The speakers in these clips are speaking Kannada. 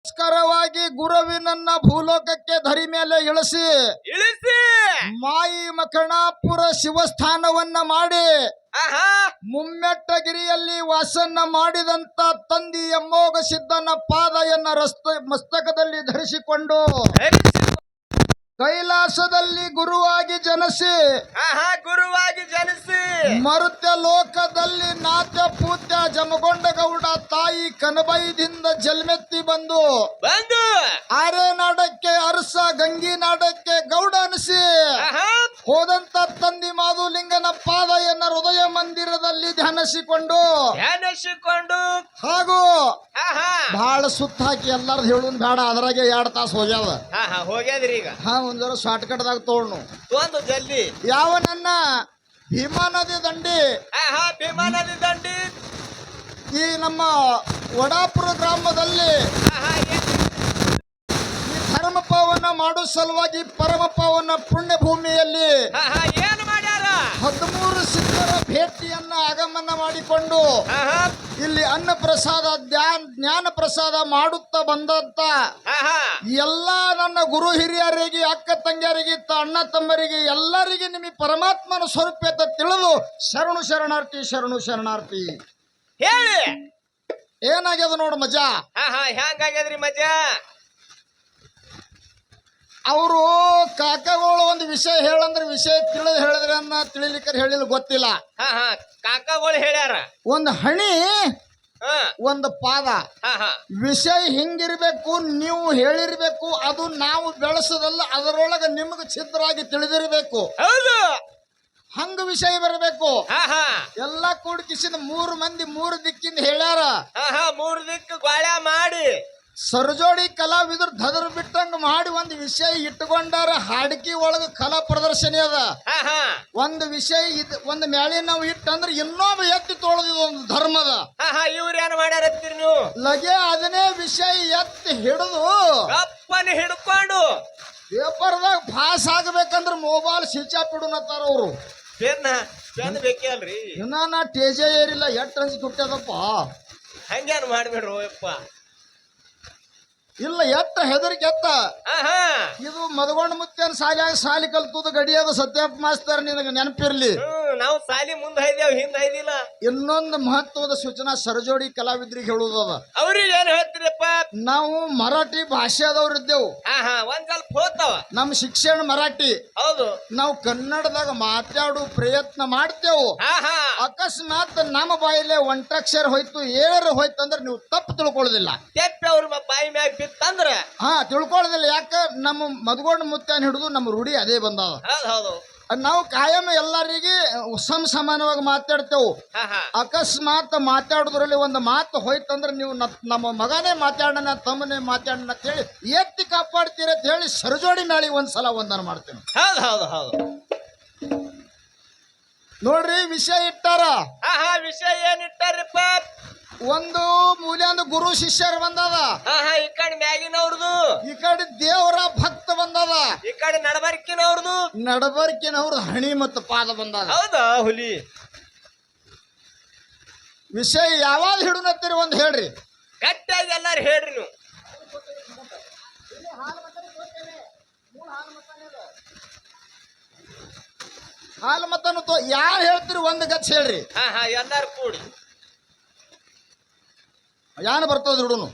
ನಮಸ್ಕಾರವಾಗಿ ಗುರುವಿನನ್ನ ಭೂಲೋಕಕ್ಕೆ ಧರಿ ಮೇಲೆ ಇಳಿಸಿ ಮಾಯಿ ಮಕಣಾಪುರ ಶಿವಸ್ಥಾನವನ್ನ ಮಾಡಿ ಮುಮ್ಮೆಟ್ಟಗಿರಿಯಲ್ಲಿ ವಾಸನ್ನ ಮಾಡಿದಂತ ತಂದಿ ಅಮ್ಮೋಗ ಸಿದ್ದನ ಪಾದಯನ್ನ ಮಸ್ತಕದಲ್ಲಿ ಧರಿಸಿಕೊಂಡು ಕೈಲಾಸದಲ್ಲಿ ಗುರುವಾಗಿ ಜನಿಸಿ ಮರುತ್ಯ ಲೋಕದಲ್ಲಿ ನಾಟ್ಯ ಪೂತ್ಯ ಜಮಗೊಂಡ ಗೌಡ ತಾಯಿ ಕನಬೈದಿಂದ ಜನ್ಮೆತ್ತಿ ಬಂದು ಆರೆ ನಾಡಕ್ಕೆ ಅರಸ ಗಂಗಿ ನಾಡಕ್ಕೆ ಗೌಡ ಅನಿಸಿ ಹೋದಂತ ತಂದಿ ಮಾಧುಲಿಂಗನ ಪಾದಯನ್ನ ಹೃದಯ ಮಂದಿರದಲ್ಲಿ ಧ್ಯಾನಿಸಿಕೊಂಡು ಹಾಗೂ ಬಹಳ ಸುತ್ತ ಹಾಕಿ ಎಲ್ಲಾರ್ದು ಹೇಳುನ್ ಬೇಡ ಅದ್ರಾಗೆ 2 ತಾಸು ಹೋಗ್ಯಾದ್ರಿ ಈಗ ಒಂದ್ ಜರ ಶಾರ್ಟ್ ಕಟ್ ದಾಗ ತೋಡ್ನು ಜಲ್ದಿ ಯಾವ ನನ್ನ ಭೀಮಾ ನದಿ ದಂಡಿ ಈ ನಮ್ಮ ವಡಾಪುರ ಗ್ರಾಮದಲ್ಲಿ ಈ ಧರ್ಮ ಪಾವನ ಮಾಡೋ ಸಲುವಾಗಿ ಪರಮ ಪಾವನ ಪುಣ್ಯ ಭೂಮಿಯಲ್ಲಿ ಏನು ಮಾಡ್ಯಾರ 13 ಸಿದ್ಧರ ಭೇಟಿಯನ್ನ ಆಗಮನ ಮಾಡಿಕೊಂಡು ಇಲ್ಲಿ ಅನ್ನ ಪ್ರಸಾದ ಜ್ಞಾನ ಪ್ರಸಾದ ಮಾಡುತ್ತಾ ಬಂದಂತ ಎಲ್ಲ ನನ್ನ ಗುರು ಹಿರಿಯರಿಗೆ ಅಕ್ಕ ತಂಗಿಯರಿಗೆ ಅಣ್ಣ ತಮ್ಮರಿಗೆ ಎಲ್ಲರಿಗೆ ನಿಮಗೆ ಪರಮಾತ್ಮನ ಸ್ವರೂಪ ತಿಳಿದು ಶರಣು ಶರಣಾರ್ಥಿ ಶರಣು ಶರಣಾರ್ಥಿ ಹೇಳಿ ಏನಾಗ್ಯದ ನೋಡು ಮಜಾ ಹೆಂಗಾಗ್ಯದ್ರಿ ಮಜಾ ಅವರು ಕಾಕಗಳು ಒಂದು ವಿಷಯ ಹೇಳಂದ್ರೆ ವಿಷಯ ಹೇಳಿದ್ರೆ ತಿಳಿಲಿಕ್ಕೆ ಹೇಳಿಲ್ಲ ಗೊತ್ತಿಲ್ಲ ಕಾಕಗಳು ಹೇಳ್ಯಾರ ಒಂದು ಹಣಿ ಒಂದು ಪಾದ ವಿಷಯ ಹಿಂಗಿರ್ಬೇಕು ನೀವು ಹೇಳಿರ್ಬೇಕು ಅದು ನಾವು ಬೆಳೆಸೋದಲ್ಲ ಅದರೊಳಗೆ ನಿಮಗೆ ಛಿದ್ರಾಗಿ ತಿಳಿದಿರ್ಬೇಕು ಹಂಗ ವಿಷಯ ಬರಬೇಕು ಎಲ್ಲ ಕೂಡ್ಕಿಸಿದ 3 ಮಂದಿ 3 ದಿಕ್ಕಿಂದ ಹೇಳ್ಯಾರ 3 ದಿಕ್ಕು ಗಾಳ್ಯ ಮಾಡಿ ಸರಜೋಡಿ ಕಲಾವಿದರು ಧದರು ಬಿಟ್ಟಂಗ ಮಾಡಿ ಒಂದು ವಿಷಯ ಇಟ್ಟುಕೊಂಡಾರ ಹಾಡಿಕೆ ಒಳಗ ಕಲಾ ಪ್ರದರ್ಶನ ಅದ ಒಂದು ವಿಷಯ ಒಂದು ಮ್ಯಾಳಿ ನಾವು ಇಟ್ಟಂದ್ರೆ ಇನ್ನೊಬ್ಬ ಎತ್ತಿ ತೊಳೆದಿದ ಒಂದು ಧರ್ಮದ ಇವ್ರು ಏನ್ ಮಾಡ್ಯಾರ ನೀವು ಲಗೆ ಅದನ್ನೇ ವಿಷಯ ಎತ್ತಿ ಹಿಡಿದು ಅಪ್ಪನ ಹಿಡ್ಕೊಂಡು ಪೇಪರ್ದಾಗ ಪಾಸ್ ಆಗ್ಬೇಕಂದ್ರ ಮೊಬೈಲ್ ಸ್ವಿಚ್ ಆಫ್ ಇಡುನತ್ತಾರ ಅವರು ಬೇಕೇ ಅಲ್ರಿ ಇನ್ನ ಟೇಜೆ ಏರಿಲ್ಲ ಎಟ್ ಅನ್ಸಿ ಹುಟ್ಟದಪ್ಪ ಹಂಗೇನ್ ಮಾಡ್ಬೇಡ್ರು ಯಪ್ಪ ಇಲ್ಲ ಎತ್ತ ಹೆದರಿಕೆ ಎತ್ತ ಇದು ಮದಗೊಂಡ ಮುತ್ತೇನ ಸಾಲಿ ಕಲ್ತದ ಗಡಿಯದ ಸತ್ಯಪ್ಪ ಮಾಸ್ತರ್ ನಿನಗೆ ನೆನಪಿರ್ಲಿ ನಾವು ಸಾಲಿ ಮುಂದೆ ಹೈದೇವ್ ಹಿಂದ್ ಹೈದಿಲ್ಲ ಇನ್ನೊಂದು ಮಹತ್ವದ ಸೂಚನಾ ಸರಜೋಡಿ ಕಲಾವಿದ್ರಿಗೆ ಹೇಳುವುದದ ಅವ್ರಿಗೆ ಏನ್ ಹೇಳ್ತೀರಪ್ಪ ನಾವು ಮರಾಠಿ ಭಾಷೆದವ್ರು ಇದ್ದೇವು ಒಂದ್ ಸ್ವಲ್ಪ ಹೋಗ್ತಾವ ನಮ್ ಶಿಕ್ಷಣ ಮರಾಠಿ ಹೌದು ನಾವು ಕನ್ನಡದಾಗ ಮಾತಾಡೋ ಪ್ರಯತ್ನ ಮಾಡ್ತೇವು ಅಕಸ್ಮಾತ್ ನಮ್ಮ ಬಾಯಿಲೆ ಒಂಟಕ್ಷರ ಹೋಯ್ತು ಏರು ಹೋಯ್ತಂದ್ರೆ ನೀವು ತಪ್ಪು ತಿಳ್ಕೊಳ್ಳೋದಿಲ್ಲ ಅವ್ರ ಬಾಯಿ ಮ್ಯಾಗ ಬಿತ್ತಂದ್ರ ತಿಳ್ಕೊಳ್ಳೋದಿಲ್ಲ ಯಾಕ ನಮ್ಮ ಮದಗೊಂಡ ಮುತ್ತೇನ ಹಿಡಿದು ನಮ್ಮ ರೂಢಿ ಅದೇ ಬಂದದ ಹೌದು ನಾವು ಕಾಯಂ ಎಲ್ಲರಿಗೆ ಸಮಾನವಾಗಿ ಮಾತಾಡ್ತೇವು ಅಕಸ್ಮಾತ್ ಮಾತಾಡೋದ್ರಲ್ಲಿ ಒಂದು ಮಾತು ಹೋಯ್ತಂದ್ರೆ ನೀವು ನಮ್ಮ ಮಗನೇ ಮಾತಾಡೋಣ ತಮ್ಮನೇ ಮಾತಾಡೋಣ ಅಂತ ಹೇಳಿ ಎತ್ತಿ ಕಾಪಾಡ್ತೀರ ಅಂತ ಹೇಳಿ ಸರಜೋಡಿ ನಾಳಿ ಒಂದ್ಸಲ ವಂದನ ಮಾಡ್ತೇನೆ ನೋಡ್ರಿ ವಿಷಯ ಇಟ್ಟಾರ ವಿಷಯ ಏನ್ ಇಟ್ಟಾರಪ್ಪ ಒಂದು ಮೂಲೆ ಒಂದು ಗುರು ಶಿಷ್ಯರು ಬಂದದ ಈ ಕಡೆ ಮ್ಯಾಗಿನವ್ರದು ಈ ಕಡೆ ದೇವರ ಭಕ್ತ ಬಂದದ ಈ ಕಡೆ ನಡಬರ್ಕಿನವ್ರದ್ದು ಹಣಿ ಮತ್ತು ಪಾದ ಬಂದದ ಹೌದಾ ಹುಲಿ ವಿಷಯ ಯಾವಾಗ ಹಿಡುನತ್ತೀರಿ ಒಂದು ಹೇಳ್ರಿ ಗಟ್ಟಿಯಾಗಿ ಎಲ್ಲಾರು ಹೇಳ್ರಿ ನೀವು ಹಾಲು ಮತನು ಯಾರು ಹೇಳ್ತೀರಿ ಒಂದು ಗಚ್ಚ ಹೇಳ್ರಿ ಎಲ್ಲಾರು ಕೂಡಿ ಯಾನ ಬರ್ತದ ಹಿಡುನು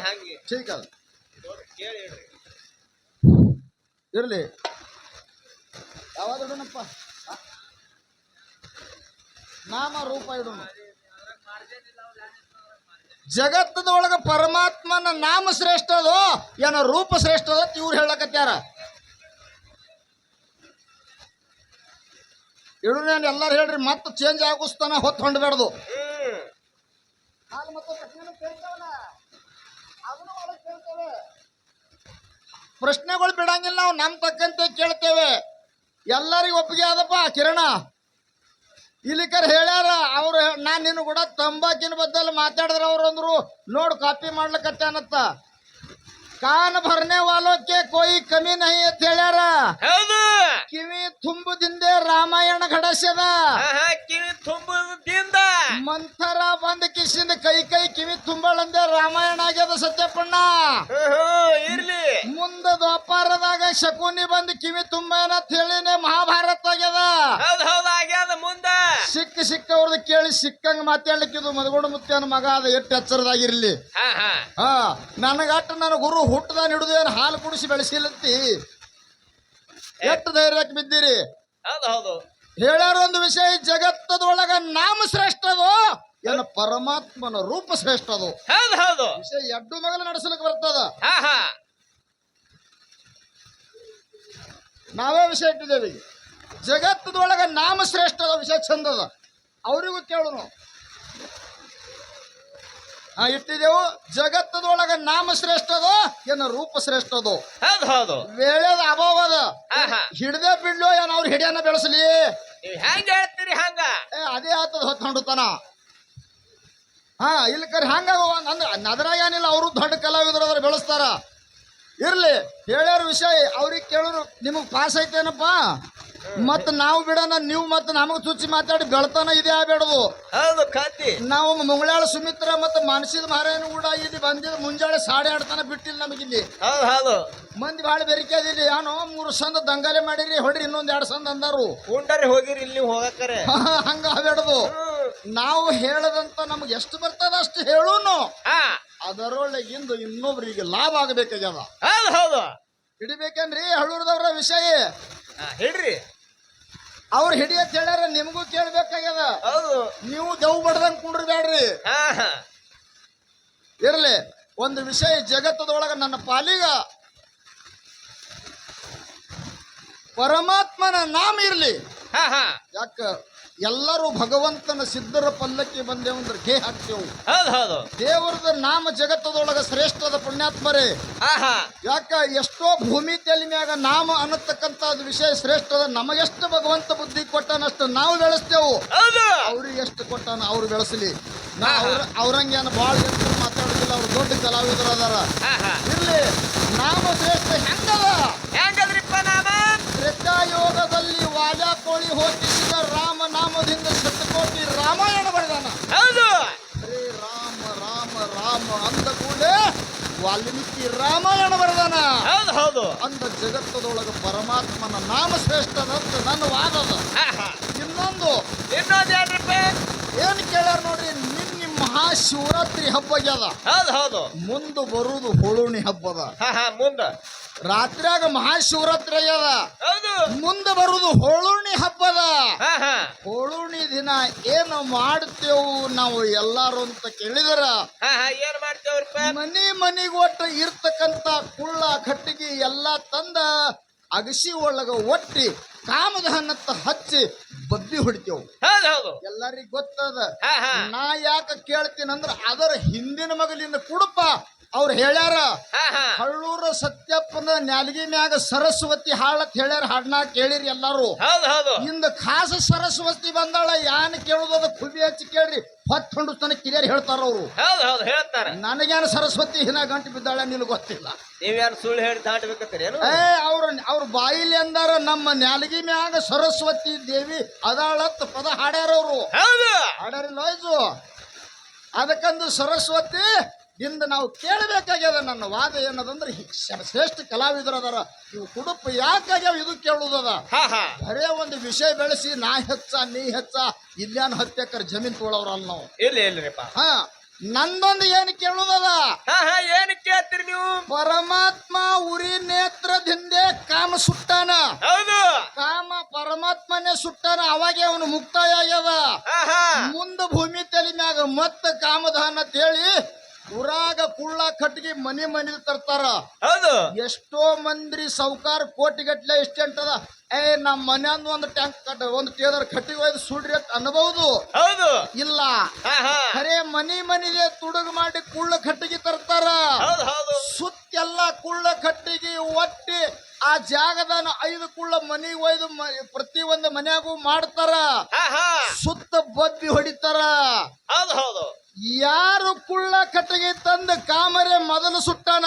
ಹಂಗೆ ठीक ಅದ ಇರ್ಲಿ ಯಾವಾಗ ಹಿಡುನಪ್ಪ ನಾಮ ರೂಪ ಹಿಡುನು ಜಗತ್ತದೊಳಗ ಪರಮಾತ್ಮನ ನಾಮ ಶ್ರೇಷ್ಠ ಅದೋ ಏನೋ ರೂಪ ಶ್ರೇಷ್ಠ ಅದ ಇವ್ರು ಹೇಳಕತ್ಯಾರ ಹಿಡುನೇನು ಎಲ್ಲಾರು ಹೇಳ್ರಿ ಮತ್ತೆ ಚೇಂಜ್ ಆಗಿಸ್ತಾನ ಹೊತ್ತು ಹೊಂಡಬೇಡ್ದು ಪ್ರಶ್ನೆಗಳು ಬಿಡಂಗಿಲ್ಲ ನಾವು ನಮ್ ತಕ್ಕಂತೆ ಕೇಳ್ತೇವೆ ಎಲ್ಲರಿಗೂ ಒಪ್ಪಿಗೆ ಆದಪ್ಪ ಕಿರಣ ಇಲ್ಲಿಕರ್ ಹೇಳ್ಯಾರ ಅವ್ರು ನಾನು ನಿನ್ನ ಕೂಡ ತಂಬಾಕಿನ ಬದ್ದಲ್ಲಿ ಮಾತಾಡಿದ್ರ ಅವ್ರು ಅಂದ್ರು ನೋಡು ಕಾಪಿ ಮಾಡ್ಲಕತ್ತೇನತ್ತ ಕಾನ್ ಭರ್ನೆ ವಾಲೋಕೆ ಕೋಯಿ ಕಮಿ ನಹಿ ಅಂತ ಹೇಳ್ಯಾರ. ಹೌದು. ಕಿವಿ ತುಂಬುದಿಂದೆ ರಾಮಾಯಣ ಘಡಸ್ಯದ. ಕಿವಿ ತುಂಬದಿಂದ ಮಂಥರ ಬಂದ ಕಿಶಿಂದ ಕೈ ಕಿವಿ ತುಂಬಳಂದೆ ರಾಮಾಯಣ ಆಗ್ಯದ ಸತ್ಯಪ್ಪಣ್ಣ. ಇರ್ಲಿ. ಮುಂದ ದ್ವಾಪಾರದಾಗ ಶಕುನಿ ಬಂದ್ ಕಿವಿ ತುಂಬ ಏನಂತ ಹೇಳಿನೇ ಮಹಾಭಾರತ ಆಗ್ಯದ. ಹೌದು ಆಗ್ಯಾದ. ಮುಂದ ಸಿಕ್ಕವ್ರದ್ದು ಕೇಳಿ ಸಿಕ್ಕಂಗ ಮಾತಾಡ್ಲಿಕ್ಕಿದು ಮದಗೋಡು ಮುತ್ತೇನ ಮಗ ಅದ ಎಷ್ಟು ಎಚ್ಚರದಾಗಿರ್ಲಿ. ನನಗಟ್ಟ ನನ್ನ ಗುರು ಹುಟ್ಟದ ಹಿಡಿದು ಏನು ಹಾಲು ಕುಡಿಸಿ ಬೆಳೆಸಿಲ್ಲಂತಿ ಎಷ್ಟು ಧೈರ್ಯಕ್ಕೆ ಬಿದ್ದೀರಿ. ಹೌದು. ಹೇಳ್ಯಾರ ಒಂದು ವಿಷಯ, ಜಗತ್ತದೊಳಗ ನಾಮ ಶ್ರೇಷ್ಠದು ಏನು ಪರಮಾತ್ಮನ ರೂಪ ಶ್ರೇಷ್ಠದು. ಹೌದು. ವಿಷಯ ಎಡ್ಡು ಮಗಲು ನಡೆಸಲಿಕ್ಕೆ ಬರ್ತದ. ನಾವೇ ವಿಷಯ ಇಟ್ಟಿದ್ದೇವೆ. ಜಗತ್ತದೊಳಗ ನಾಮ ಶ್ರೇಷ್ಠದ ವಿಷಯ ಚಂದದ, ಅವರಿಗೂ ಕೇಳು. ಇಟ್ಟಿದೆವು. ಜಗತ್ತದೊಳಗ ನಾಮ ಶ್ರೇಷ್ಠದು ಏನು ರೂಪ ಶ್ರೇಷ್ಠದು. ಹೌದು. ವೇಳೆದ ಅಭಾವದ ಹಿಡ್ದೆ ಬಿಡ್ಲೋ ಏನ್ ಅವ್ರ ಹಿಡಿಯನ್ನ ಬೆಳೆಸಲಿ. ಹೆಂಗ ಹೇಳ್ತೀರಿ ಹಂಗ? ಅದೇ ಆತದ ಹೊತ್ತೊಂಡುತ್ತಾನ. ಇಲ್ಲಿ ಕರಿ ಹಂಗ ಅಂದ್ರೆ ಅದ್ರಾಗ ಏನಿಲ್ಲ, ಅವರು ದೊಡ್ಡ ಕಲಾವಿದರು ಅದ್ರ ಬೆಳೆಸ್ತಾರ. ಇರ್ಲಿ, ಹೇಳ್ಯಾರ ವಿಷಯ ಅವ್ರಿಗೆ ಕೇಳೋರು. ನಿಮಗ್ ಪಾಸ್ ಐತೇನಪ್ಪ, ಮತ್ ನಾವು ಬಿಡೋಣ, ನೀವು ಮತ್ತೆ ನಮಗ್ ಚುಚ್ಚಿ ಮಾತಾಡಿ ಬೆಳತಾನ ಇದೇ ಆಗ್ಬೇಡದು. ಹೌದು ಕತ್ತಿ. ನಾವು ಮುಂಗಳಾಳ ಸುಮಿತ್ರ ಮತ್ತೆ ಮಾನಸಿದ ಮಾರೇನು ಕೂಡ ಇಲ್ಲಿ ಬಂದಿದ್ದು ಮುಂಜಾನೆ 2:30 ತನ ಬಿಟ್ಟಿಲ್ಲ ನಮಗಿಲ್ಲಿ. ಹೌದು. ಮಂದಿ ಭಾಳ ಬೆರಿಕೆ ಅದಿಲ್ಲ. ಏನೋ 3 ಸಂದ ದಂಗಾಲೆ ಮಾಡಿರಿ, ಹೊಡ್ರಿ ಇನ್ನೊಂದ್ 2 ಸಂದ ಅಂದಾರು. ಉಂಡರಿ ಹೋಗಿರಿ, ಇಲ್ಲಿ ಹೋಗಕ್ಕರೆ ಹಂಗ ಆಗ್ಬೇಡದು. ನಾವು ಹೇಳದಂತ ನಮ್ಗೆ ಎಷ್ಟು ಬರ್ತದ ಅಷ್ಟು ಹೇಳೂನು. ಅದರೊಳಗಿಂದು ಇನ್ನೊಬ್ರಿಗೆ ಲಾಭ ಆಗಬೇಕಾಗ್ಯದ. ಹೌದು. ಹಿಡಿಬೇಕೇನ್ರಿ ಹಳ್ಳೂರದವ್ರ ವಿಷಯ ಹೇಳ್ರಿ. ಅವ್ರು ಹಿಡಿಯತ್ ಹೇಳ್ಯಾರ, ನಿಮಗೂ ಕೇಳ್ಬೇಕಾಗ್ಯದ. ಹೌದು. ನೀವು ದೆವ್ ಬಡ್ದಂಗ್ ಕುಂಡ್ರಬೇಡ್ರಿ. ಇರ್ಲಿ, ಒಂದು ವಿಷಯ ಜಗತ್ತದೊಳಗ ನನ್ನ ಪಾಲಿಗ ಪರಮಾತ್ಮನ ನಾಮ ಇರ್ಲಿ. ಯಾಕ ಎಲ್ಲರೂ ಭಗವಂತನ ಸಿದ್ಧರ ಪಲ್ಲಕ್ಕಿ ಬಂದೇವಂದ್ರೆ ಘೇ ಹಾಕ್ತೇವು. ಹೌದು. ದೇವರದ ನಾಮ ಜಗತ್ತದೊಳಗ ಶ್ರೇಷ್ಠದ ಪುಣ್ಯಾತ್ಮರೇ. ಯಾಕ ಎಷ್ಟೋ ಭೂಮಿ ತೆಲಿ ಮ್ಯಾಗ ನಾಮ ಅನ್ನತಕ್ಕಂಥದ್ದು ವಿಷಯ ಶ್ರೇಷ್ಠದ. ನಮಗೆಷ್ಟು ಭಗವಂತ ಬುದ್ಧಿ ಕೊಟ್ಟಾನಷ್ಟು ನಾವು ಬೆಳೆಸ್ತೇವು. ಅವ್ರಿಗೆ ಎಷ್ಟು ಕೊಟ್ಟಾನ ಅವ್ರು ಬೆಳೆಸಲಿ. ಅವ್ರಂಗೇನು ಭಾಳ ಎಷ್ಟು ಮಾತಾಡೋದಿಲ್ಲ, ಅವ್ರು ದೊಡ್ಡ ಕಲಾವಿದರು ಅದಾರ. ಇರ್ಲಿ, ನಾಮ ಶ್ರೇಷ್ಠ ಹೆಂಗದ್ರಿಪ್ಪ ನಾಮ? ತ್ರೇತಾಯೋಗದಲ್ಲಿ ವಾಜ ಕೋಳಿ ಹೋಗಿಸಿದ ರಾಮ ನಾಮದಿಂದ ಶತಕೋಟಿ ರಾಮಾಯಣ ಬರೆದಾನ. ಹೌದು. ಹರೇ ರಾಮ ರಾಮ ರಾಮ ಅಂದ ಕೂಡಲೇ ವಾಲ್ಮೀಕಿ ರಾಮಾಯಣ ಬರೆದಾನ. ಹೌದು. ಅಂದ ಜಗತ್ತದೊಳಗ ಪರಮಾತ್ಮನ ನಾಮ ಶ್ರೇಷ್ಠದಂತ ನನ್ನ ವಾದದ. ಇನ್ನೊಂದು ಏನ್ರಿಪ್ಪ? ಏನ್ ಕೇಳ್ಯಾರ ನೋಡ್ರಿ, ನಿನ್ನೆ ಮಹಾಶಿವರಾತ್ರಿ ಹಬ್ಬ ಆಗ್ಯದ. ಹೌದು. ಮುಂದೆ ಬರುವುದು ಹೋಳುಣಿ ಹಬ್ಬದ. ಮುಂದ ರಾತ್ರಿಯಾಗ ಮಹಾಶಿವರಾತ್ರಿ ಆಗ್ಯದ. ಹೌದು. ಮುಂದೆ ಬರುವುದು ಹೋಳುಣಿ ಹಬ್ಬದ. ಹೋಳುಣಿ ದಿನ ಏನು ಮಾಡ್ತೇವು ನಾವು ಎಲ್ಲಾರು ಅಂತ ಕೇಳಿದರ, ಏನ್ ಮಾಡ್ತೇವ್ರಪ್ಪ? ಮನಿಗ್ ಒಟ್ಟು ಇರ್ತಕ್ಕಂತ ಕುಳ್ಳ ಕಟ್ಟಿಗೆ ಎಲ್ಲಾ ತಂದ ಅಗಸಿ ಒಳಗ ಒಟ್ಟಿ ಕಾಮದಹನತ್ತ ಹಚ್ಚಿ ಬದ್ದಿ ಹೊಡಿತೇವು. ಎಲ್ಲರಿಗೂ ಗೊತ್ತದ. ನಾ ಯಾಕ ಕೇಳ್ತೀನಂದ್ರ ಅದರ ಹಿಂದಿನ ಮಗಲಿಂದ ಕುಡುಪ ಅವ್ರು ಹೇಳ್ಯಾರ. ಹಳ್ಳೂರ ಸತ್ಯಪ್ಪನ ನ್ಯಾಲಗಿ ಮ್ಯಾಗ ಸರಸ್ವತಿ ಹಾಳತ್ ಹೇಳ್ಯಾರ. ಹಾಡ್ನ ಕೇಳಿರಿ ಎಲ್ಲಾರು. ಇಂದ ಖಾಸ ಸರಸ್ವತಿ ಬಂದಾಳ, ಯಾನ್ ಕೇಳುದ ಖುಬಿ ಹಚ್ಚಿ ಕೇಳ್ರಿ, ಹೊತ್ತು ಹೊಂಡತನ ಕಿರಿಯರ್ ಹೇಳ್ತಾರ ಅವ್ರು. ಹೇಳ್ತಾರ. ನನಗೇನು ಸರಸ್ವತಿ ಹಿನ ಗಂಟು ಬಿದ್ದಾಳ ನಿನಗೆ ಗೊತ್ತಿಲ್ಲ. ನೀವ್ಯಾರು ಸುಳ್ಳು ಹೇಳಿ ದಾಟಬೇಕತ್ತೀರಿ? ಅವ್ರ ಬಾಯಿಲಿ ಅಂದಾರ ನಮ್ಮ ನ್ಯಾಲಗಿ ಮ್ಯಾಗ ಸರಸ್ವತಿ ದೇವಿ ಅದಾಳತ್ ಪದ ಹಾಡ್ಯಾರ ಅವ್ರು. ಹಾಡ್ಯಾರಿಲ್ಲ ಇದು. ಅದಕ್ಕಂದು ಸರಸ್ವತಿ ಇಂದ ನಾವು ಕೇಳಬೇಕಾಗ್ಯದ. ನನ್ನ ವಾದ ಏನದಂದ್ರೆ, ಶ್ರೇಷ್ಠ ಕಲಾವಿದರು ಅದಾರ, ಇವು ಕುಡುಪ ಯಾಕಾಗ್ಯಾವ ಇದು ಕೇಳುದದ. ಬರೇ ಒಂದು ವಿಷಯ ಬೆಳೆಸಿ ನಾ ಹೆಚ್ಚ ನೀ ಹೆಚ್ಚ ಇಲ್ಲಾನ್ 10 ಎಕರೆ ಜಮೀನ್ ತೊಗೊಳವ್ರಲ್ಲ ನಾವು. ಇಲ್ರಿಪ್ಪ. ನಂದೊಂದು ಏನು ಕೇಳುದದ. ಏನು ಕೇಳ್ತೀರಿ ನೀವು? ಪರಮಾತ್ಮ ಉರಿ ನೇತ್ರದಿಂದೆ ಕಾಮ ಸುಟ್ಟಾನ. ಹೌದು. ಕಾಮ ಪರಮಾತ್ಮನೇ ಸುಟ್ಟಾನ, ಅವಾಗೆ ಅವನು ಮುಕ್ತಾಯ ಆಗ್ಯದ. ಮುಂದ ಭೂಮಿ ತಲೆ ಮ್ಯಾಗ ಮತ್ತ ಕಾಮದಾನ ಅಂತ ಹೇಳಿ ಊರಾಗ ಕುಳ್ಳ ಕಟ್ಟಿಗೆ ಮನಿ ತರ್ತಾರ. ಹೌದು. ಎಷ್ಟೋ ಮಂದಿ ಸೌಕಾರ ಕೋಟಿಗಟ್ಲೆ ಇಷ್ಟೆಂಟದ. ನಮ್ಮ ಮನ್ಯಾಂದ ಒಂದು ಟ್ಯಾಂಕ್ ಒಂದು ಟೇದರ್ ಕಟ್ಟಿಗೆ ಒಯ್ದು ಸುಡ್ರಿ ಅಂತ ಅನ್ಬಹುದು. ಹೌದು. ಇಲ್ಲ, ಖರೆ ಮನಿದೆ ತುಡುಗು ಮಾಡಿ ಕುಳ್ಳ ಕಟ್ಟಿಗೆ ತರ್ತಾರ. ಸುತ್ತೆಲ್ಲ ಕುಳ್ಳ ಕಟ್ಟಿಗೆ ಒಟ್ಟಿ ಆ ಜಾಗದಾನ 5 ಕುಳ್ಳ ಮನಿ ಒಯ್ದು ಪ್ರತಿ ಒಂದು ಮನ್ಯಾಗೂ ಮಾಡ್ತಾರ. ಸುತ್ತ ಬಬ್ಬಿ ಹೊಡಿತಾರ. ಯಾರು ಕುಳ್ಳ ಕಟ್ಟಿಗೆ ತಂದ ಕಾಮರೆ ಮೊದಲು ಸುಟ್ಟಾನ,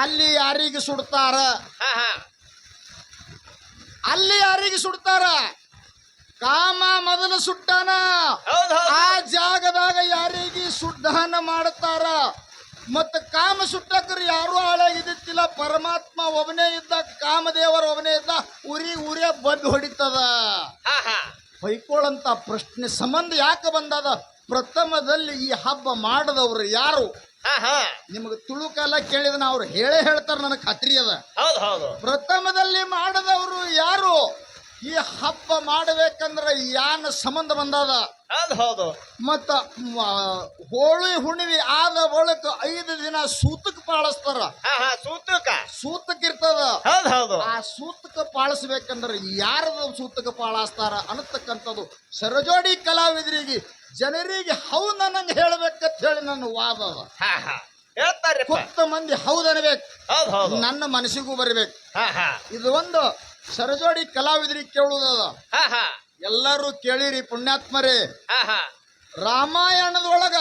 ಅಲ್ಲಿ ಯಾರಿಗೆ ಸುಡ್ತಾರ ಹಾ ಹಾ ಅಲ್ಲಿ ಯಾರಿಗೆ ಸುಡ್ತಾರ ಕಾಮ ಮೊದಲು ಸುಟ್ಟಾನ ಹೌದ್ ಹೌದು ಆ ಜಾಗದಾಗ ಯಾರಿಗೆ ಸುಡ್ಡಾನ ಮಾಡ್ತಾರ ಮತ್ತ ಕಾಮ ಸುಟ್ಟಕ್ರು ಯಾರು ಹಾಳಾಗಿದ್ದಿಲ್ಲ ಪರಮಾತ್ಮ ಒಬ್ಬನೇ ಇದ್ದ ಕಾಮದೇವರ ಒಬ್ಬನೇ ಇದ್ದ ಉರೇ ಬಂದು ಹೊಡಿತದ ಹಾ ಹಾ ಹೊಯ್ಕೊಳ್ಳಂತ ಪ್ರಶ್ನೆ ಸಂಬಂಧ ಯಾಕೆ ಬಂದದ ಪ್ರಥಮದಲ್ಲಿ ಈ ಹಬ್ಬ ಮಾಡದವ್ರು ಯಾರು ಹಾ ಹಾ ನಿಮಗೆ ತುಳುಕೆಲ್ಲ ಕೇಳಿದನ ಅವ್ರು ಹೇಳೇ ಹೇಳ್ತಾರ ನನಗೆ ಖಾತ್ರಿ ಅದ ಹೌದ್ ಹೌದು ಪ್ರಥಮದಲ್ಲಿ ಮಾಡದವರು ಯಾರು ಈ ಹಬ್ಬ ಮಾಡಬೇಕಂದ್ರ ಯಾನ ಸಂಬಂಧ ಬಂದದ ಹೌದ್ ಹೌದು ಮತ್ತ ಹೋಳಿ ಹುಣ್ಣಿಮೆ ಆದ ಬಳಿಕ 5 ದಿನ ಸೂತಕ್ ಪಾಳಿಸ್ತಾರ ಹಾ ಹಾ ಸೂತಕ ಸೂತಕ್ ಇರ್ತದ ಹೌದ್ ಹೌದು ಆ ಸೂತಕ ಪಾಳಿಸ್ಬೇಕಂದ್ರ ಯಾರದ ಸೂತಕ ಪಾಳಿಸ್ತಾರ ಅನ್ನತಕ್ಕಂಥದ್ದು ಸರಜೋಡಿ ಕಲಾವಿದರಿಗೆ ಜನರಿಗೆ ಹೌದ್ ನನಗೆ ಹೇಳ್ಬೇಕಂತ ಹೇಳಿ ನನ್ನ ವಾದ ಅದ ಹಾ ಹಾ ಹೇಳ್ತಾರ್ರಿಪ್ಪ ಕೊತ್ತ ಮಂದಿ ಹೌದ್ ಅನ್ಬೇಕು ಹೌದ್ ಹೌದು ನನ್ನ ಮನಸ್ಸಿಗೂ ಬರಬೇಕು ಹಾ ಹಾ ಇದು ಒಂದು ಸರಜೋಡಿ ಕಲಾವಿದರಿಗೆ ಕೇಳುವುದದ ಹಾ ಹಾ ಎಲ್ಲರೂ ಕೇಳಿರಿ ಪುಣ್ಯಾತ್ಮರೇ ಹಾ ಹಾ ರಾಮಾಯಣದೊಳಗ